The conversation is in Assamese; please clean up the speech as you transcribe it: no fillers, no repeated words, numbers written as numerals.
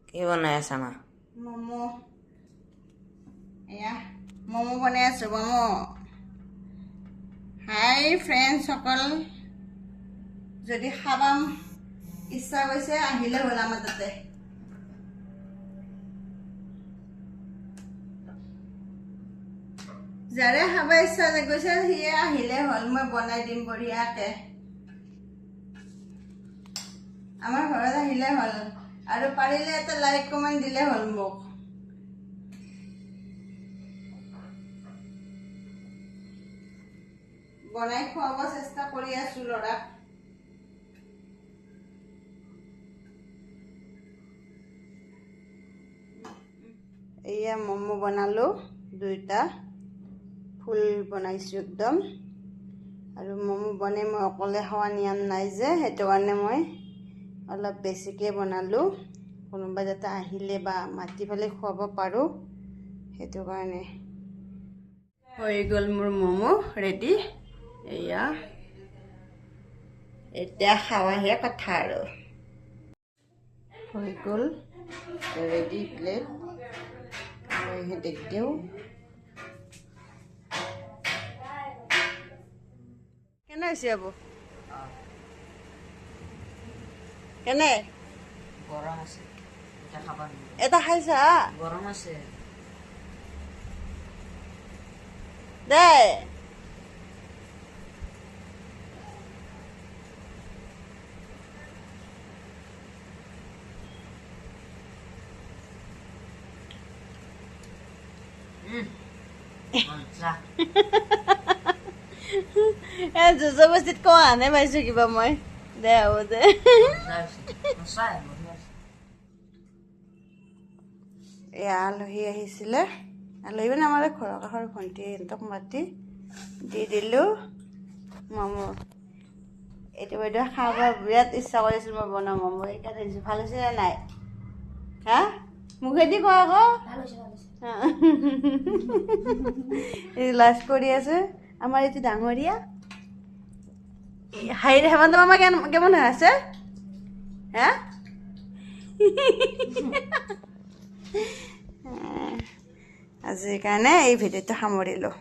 কি বনাই আছা মা? মমো এয়া মমো বনাই আছো মমো হাই ফ্ৰেণ্ডছ সকল যদি খাবা ইচ্ছা গৈছে আহিলে হ'ল আমাৰ তাতে যাৰে খাবা ইচ্ছা গৈছে সিয়ে আহিলে হ'ল মই বনাই দিম বঢ়িয়াকে আমাৰ ঘৰত আহিলে হ'ল আৰু পাৰিলে এটা লাইক কমেণ্ট দিলে হ'ল মোক বনাই খুৱাব চেষ্টা কৰি আছো ল'ৰাক এয়া মমো বনালো দুইটা ফুল বনাইছো একদম আৰু মমো বনাই মই অকলে খোৱা নিয়ম নাই যে সেইটো কাৰণে মই অলপ বেছিকৈ বনালোঁ কোনোবা যাতে আহিলে বা মাতি পেলাই খুৱাব পাৰোঁ সেইটো কাৰণে হৈ গ'ল মোৰ মমো ৰেডি এয়া এতিয়া খাৱাহে কথা আৰু হৈ গ'ল ৰেডি প্লেট মই সিহঁতক দিওঁ কেনে হৈছে আবু কেনে গৰম আছে এটা খাবা এটা খাইছা গৰম আছে দে মজা জবৰদস্তিত কোৱা আনে পাইছো কিবা মই দে হ'ব দে এয়া আলহী আহিছিলে আলহী মানে আমাৰ ঘৰৰ কাষৰ ভণ্টি সিহঁতক মাতি দি দিলোঁ মমো এইটো বাইদেউ খাব বিৰাট ইচ্ছা কৰিছিল মই বনাওঁ মমো সেইকাৰণে দিছোঁ ভাল হৈছে নে নাই হা মুখেদি কোৱা আকৌ লাজ কৰি আছে আমাৰ এইটো ডাঙৰীয়া হাই হেমন্ত মামা কেমন হৈ আছে হা আজিৰ কাৰণে এই ভিডিঅ'টো সামৰিলোঁ